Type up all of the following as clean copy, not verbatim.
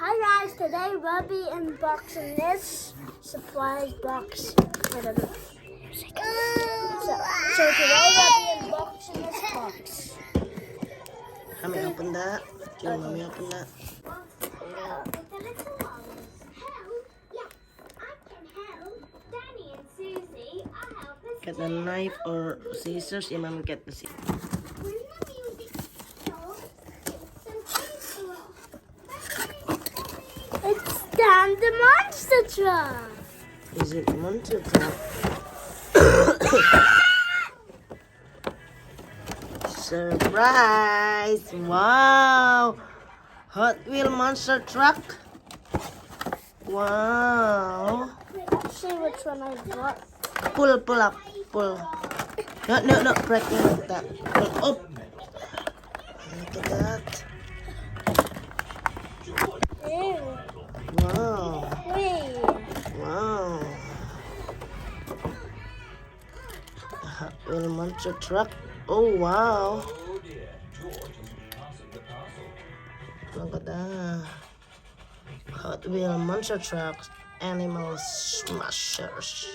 Hi guys, today we'll be unboxing this surprise box. I don't know. So today we'll be unboxing this box. Let me open that. Let me open that. Get the knife or scissors. Your mom get the scissors. It's Dan the monster truck. Is it monster truck? Surprise! Wow! Hot Wheel monster truck. Wow! Let's see which one I got. Pull up, pull. No, break it like that. Pull up. Look at that. Ew. Wow. Wait. Wow. Hot Wheel monster truck. Oh wow. Look at that. Hot Wheel monster trucks. Animal smashers.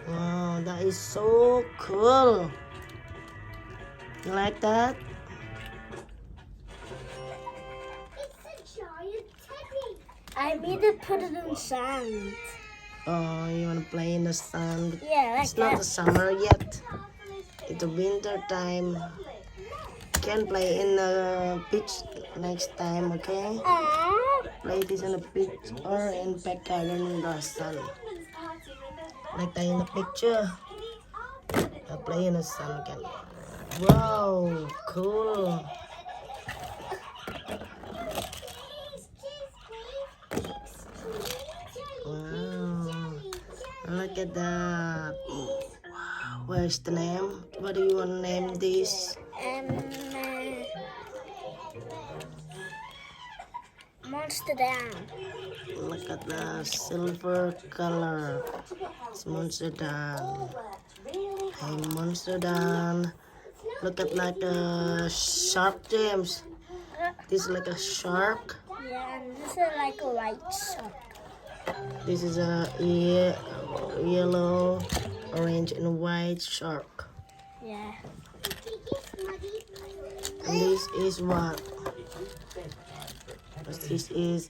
Wow, that is so cool. You like that? I need to put it in sand. Oh, you want to play in the sun? Yeah, like It's not the summer yet. It's the winter time. You can play in the beach next time, okay? Play this in the beach or in back garden in the sun. Like that in the picture. I'll play in the sun again. Wow, cool. Wow, look at that. Wow, where's the name? What do you want to name this? Monster Dan. Look at the silver color. It's Monster Dan. Hey, Monster Dan. Look at like a shark, James. This is like a shark. Yeah, and this is like a white shark. This is a yellow, orange, and white shark. Yeah. And this is what? This is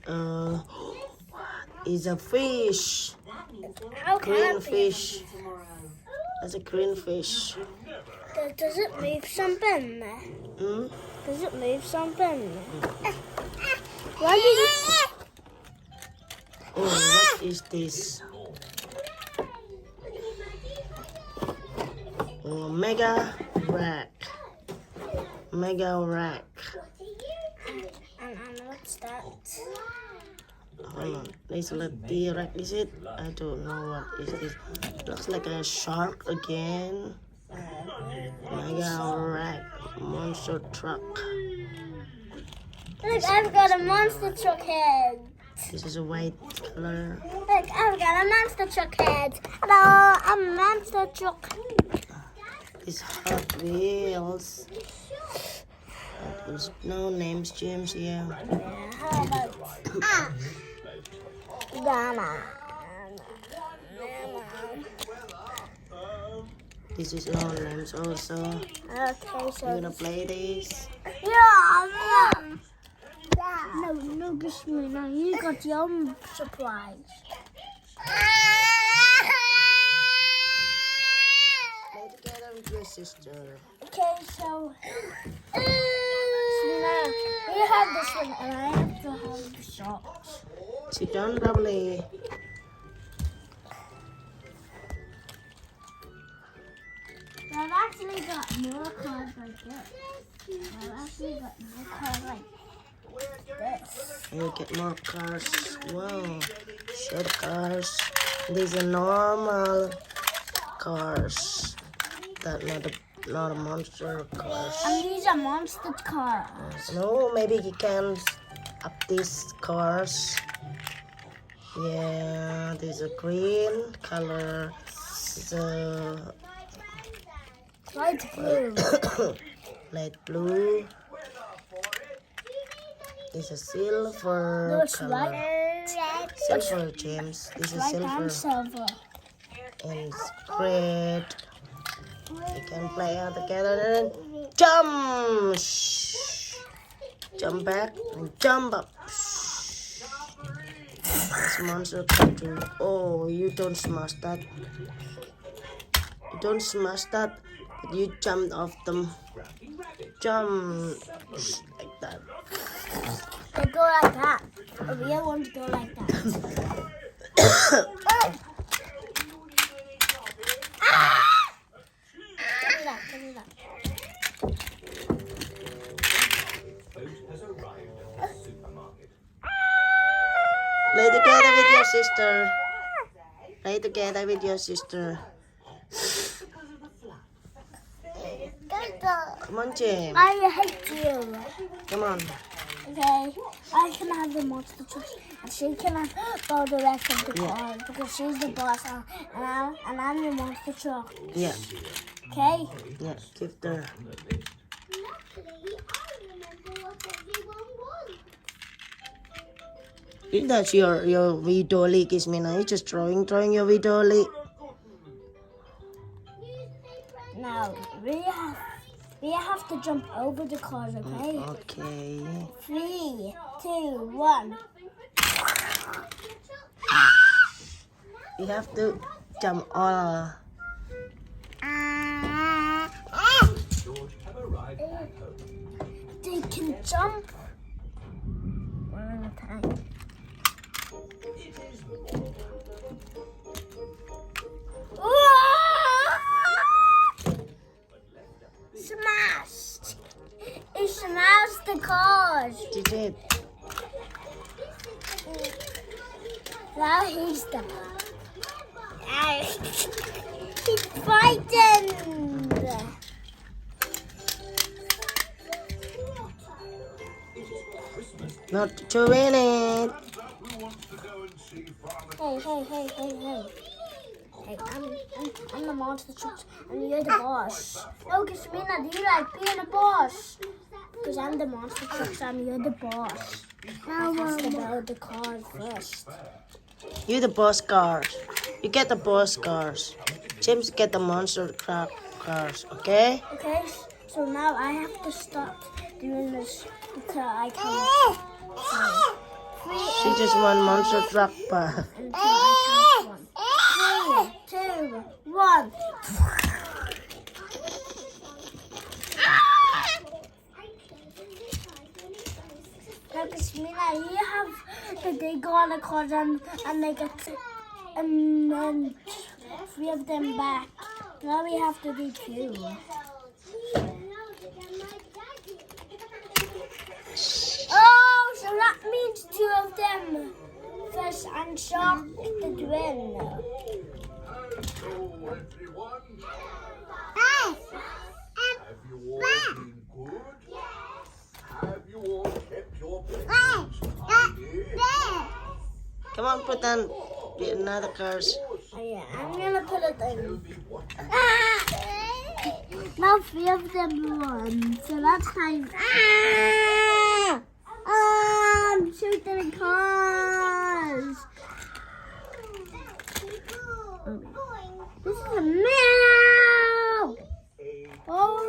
a fish. How Green can fish. That's a green fish. Does it move something? Hmm? Does it move something? Why did you... Oh, what is this? Oh, Mega Wrex. Mega Wrex. And what's that? Hold on. This is a T-Rex, is it? I don't know what is this. Looks like a shark again. Mega Wrex. Monster truck. Look, I've got a monster truck head. This is a white color. Look, I've got a monster truck head. Hello, I'm a monster truck. These Hot Wheels. There's no names, James, here. Yeah, how about... Dana. This is no names also. Okay, so... You gonna play this? Yeah. No, just me. No, you got your own surprise. Play together with your sister. Okay, so now you have this one, and I have to have the socks. Sit down, probably. I've actually got more cards like this. I've actually got more cards like this. And you get more cars. Wow. Show the cars. These are normal cars. That not a monster cars. And these are monster cars. No, maybe you can up these cars. Yeah, there's a green color. There's a Light blue. light blue. is a silver No, it's color. right. Silver, James. This is Right and silver. silver. And it's red. We can play all together and jump. Shh. Jump back and jump up. Shh. This monster cartoon. Oh, you don't smash that. You don't smash that. But you jumped off them. Jump. Shh, like that. They go like that. The real ones go like that. Give me that, give me that. Play together with your sister. Play together with your sister. Come on, James. I hate you. Come on. Okay, I can have the monster truck and she can have all the rest of the cars because she's the boss and I'm the monster truck. Yeah. Okay? Yeah. Give her. That's your video leak, is me now. You're just drawing your video leak. Now we have to jump over the cars, okay? Okay. 3, 2, 1. You have to jump all. They can jump one at a time. Smashed! It smashed the cars. Did it? Now he's the he's frightened. Not to win it. Hey, I'm the monster truck and you're the boss. No, Kasmina, do you like being a boss? Because I'm the monster truck and you're the boss. I have to build the cars first. You the boss cars. You get the boss cars. James get the monster truck cars. Okay? Okay, so now I have to stop doing this because I can't. She just won monster truck bar. Until I count 1. 3, 2, 1. Now, Kasmina, you have the dig on the cards and they get and then 3 of them back. Now we have to do 2. Oh, so that means 2 of them first and Shark did win. Hello, everyone. Have you all been good? Have you all kept your places tidy? Come on, put on the another cars. Oh, yeah, I'm gonna put it Tell in. me what you Now 3 of them won, so that's time. I'm shooting cars. This is a meow. Oh.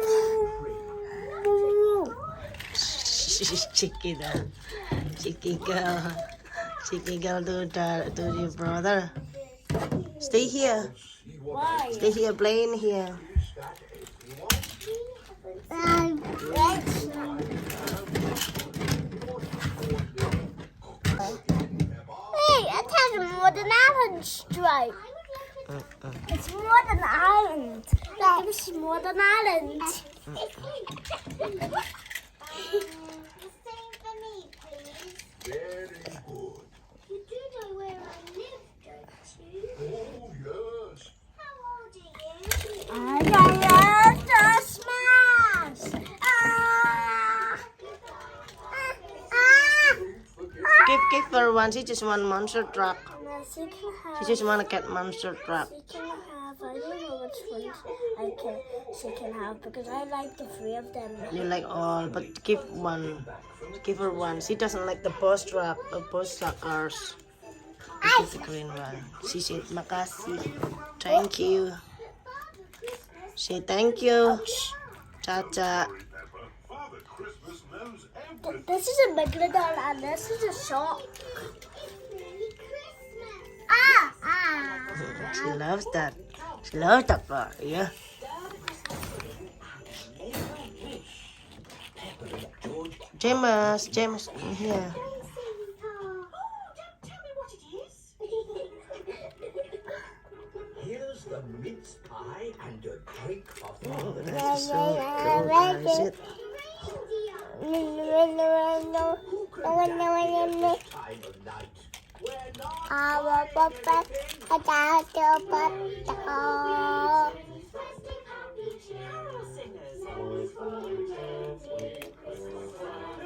Cheeky girl. Cheeky girl. Cheeky girl to your brother. Stay here. Why? Stay here, playing here. Hey, it has more than island stripe. It's more than island. Like it's more than island. very good. You do know where I live, don't you? Oh, yes. How old are you? I got the smash. Give her one. She just want monster truck. And she can She have. just want to get monster truck. She can have I don't know which ones she can have because I like the 3 of them. You like all, but give one. Give her one. She doesn't like the post rock, post cars. This is the green one. She said, "Makasih." Thank you. Say thank you. Cha-cha. Father Christmas knows everything. This is a megalodon and this is a shark. She loves that. She loves that part, yeah. James, in here. Here's the mince pie and a drink of Oh, that's so cool. Guys. time of night. We're not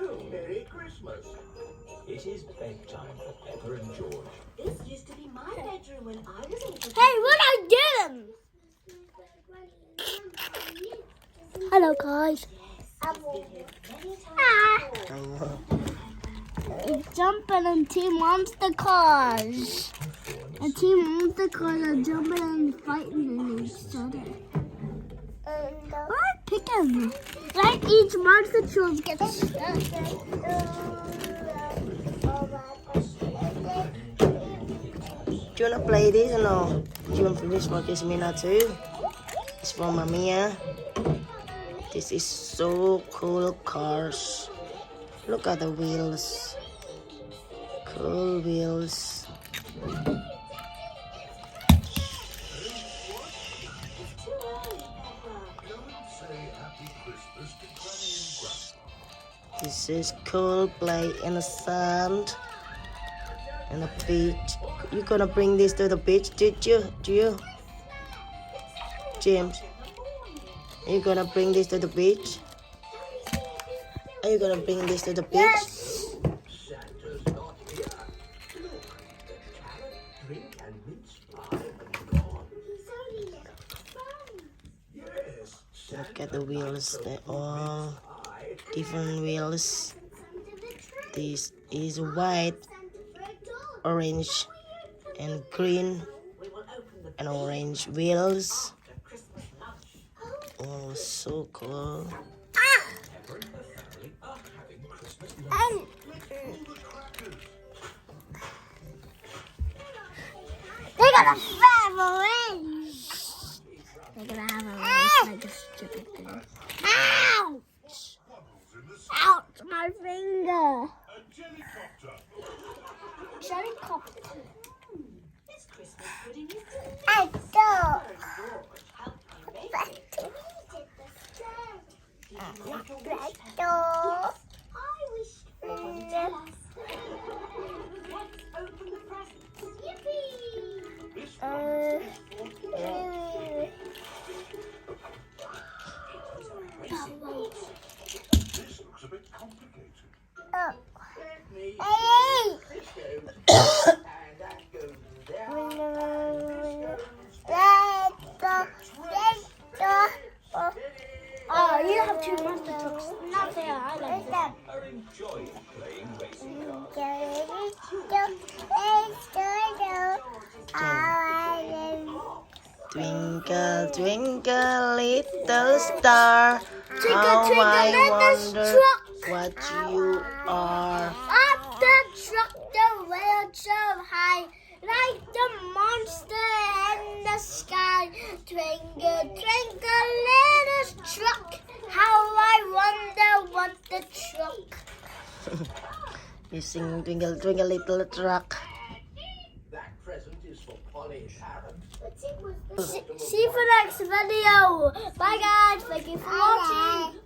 Oh, Merry Christmas. It is bedtime for Pepper and George. This used to be my bedroom when I was a little Hey, what I get him? Hello, guys. It's jumping in Team Monster Cars. And Team Monster Cars are jumping and fighting each other. What? Pick him. Like each monster truck gets stuck. Do you wanna play this or no? Do you want to finish for Kismina too? It's for Mamiya. This is so cool cars. Look at the wheels. Cool wheels. This is cool play in the sand. In the beach. You gonna bring this to the beach, did you? Do you? James? Are you gonna bring this to the beach? Are you gonna bring this to the beach? Yes. Santa's not here. Look, the carrot drink and mince pie are gone. Yes, Look at the wheels. They're all different wheels. This is white, orange, and green, and orange wheels. Oh, so cool. They're gonna have a race. They're gonna have a race like a stupid thing. Ouch! Ouch, my finger. Jellycopter. This Christmas pudding is I don't. I wish you tell us. Let's open the presents. Yippee! this looks a bit complicated. And that goes Oh, you have 2 monster trucks. Not fair. I like them. are enjoying playing racing Twinkle, twinkle, little star. Twinkle, How twinkle, I little wonder truck. what you are. Up the truck, the wheel so high, like the monster in the sky. Twinkle, twinkle, little truck. How I wonder what the truck. You sing twinkle, twinkle, little truck. That present is for Polly Sharon. See you for next video. Bye guys. Thank you for watching.